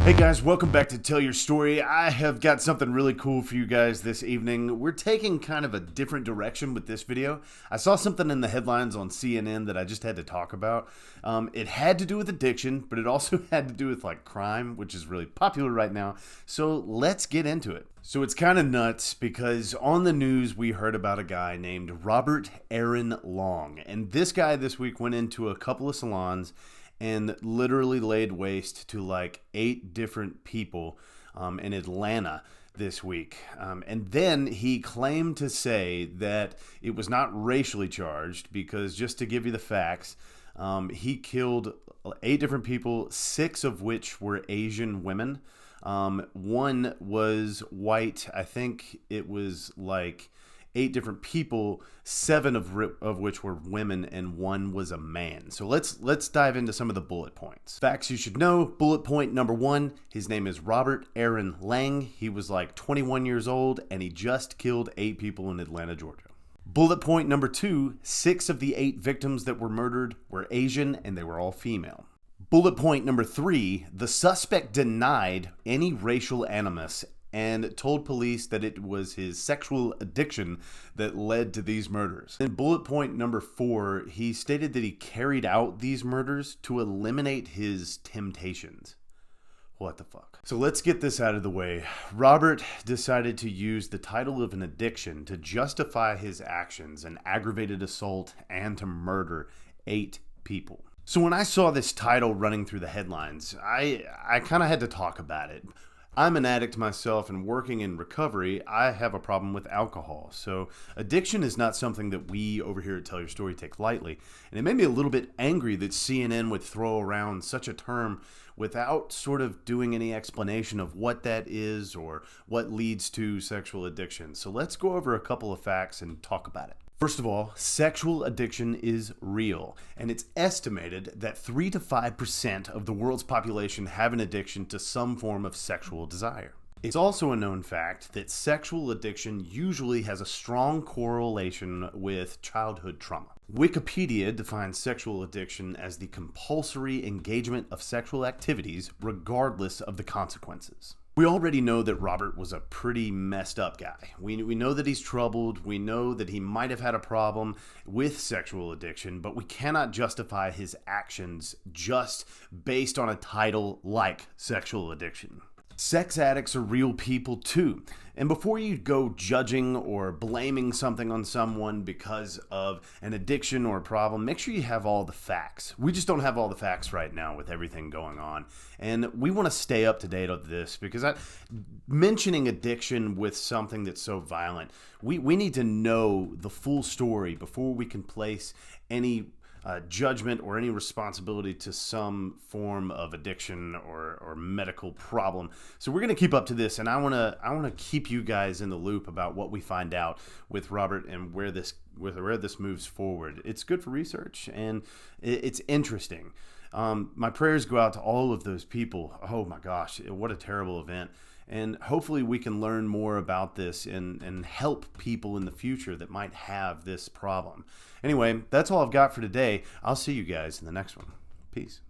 Hey guys, welcome back to Tell Your Story. I have got something really cool for you guys this evening. We're taking kind of a different direction with this video. I saw something in the headlines on CNN that I just had to talk about. It had to do with addiction, but it also had to do with like crime, which is really popular right now. So let's get into it. So it's kind of nuts because on the news we heard about a guy named Robert Aaron Long. And this guy this week went into a couple of salons and literally laid waste to like 8 different people in Atlanta this week. And then he claimed to say that it was not racially charged because, just to give you the facts, he killed 8 different people, 6 of which were Asian women. One was white. I think it was like 8 different people, 7 of which were women, and 1 was a man. So let's dive into some of the bullet points. Facts you should know. Bullet point number 1, his name is Robert Aaron Lang. He was like 21 years old, and he just killed 8 people in Atlanta, Georgia. Bullet point number 2, 6 of the 8 victims that were murdered were Asian, and they were all female. Bullet point number 3, the suspect denied any racial animus and told police that it was his sexual addiction that led to these murders. In bullet point number 4, he stated that he carried out these murders to eliminate his temptations. What the fuck? So let's get this out of the way. Robert decided to use the title of an addiction to justify his actions, an aggravated assault, and to murder 8 people. So when I saw this title running through the headlines, I kind of had to talk about it. I'm an addict myself, and working in recovery, I have a problem with alcohol. So addiction is not something that we over here at Tell Your Story take lightly. And it made me a little bit angry that CNN would throw around such a term without sort of doing any explanation of what that is or what leads to sexual addiction. So let's go over a couple of facts and talk about it. First of all, sexual addiction is real, and it's estimated that 3 to 5% of the world's population have an addiction to some form of sexual desire. It's also a known fact that sexual addiction usually has a strong correlation with childhood trauma. Wikipedia defines sexual addiction as the compulsory engagement of sexual activities regardless of the consequences. We already know that Robert was a pretty messed up guy. We know that he's troubled. We know that he might have had a problem with sexual addiction, but we cannot justify his actions just based on a title like sexual addiction. Sex addicts are real people too. And before you go judging or blaming something on someone because of an addiction or a problem, make sure you have all the facts. We just don't have all the facts right now with everything going on. And we want to stay up to date on this because mentioning addiction with something that's so violent, we need to know the full story before we can place any judgment or any responsibility to some form of addiction or medical problem. So we're going to keep up to this, and I want to keep you guys in the loop about what we find out with Robert and where this moves forward. It's good for research, and it's interesting. My prayers go out to all of those people. Oh my gosh, what a terrible event. And hopefully we can learn more about this and help people in the future that might have this problem. Anyway, that's all I've got for today. I'll see you guys in the next one. Peace.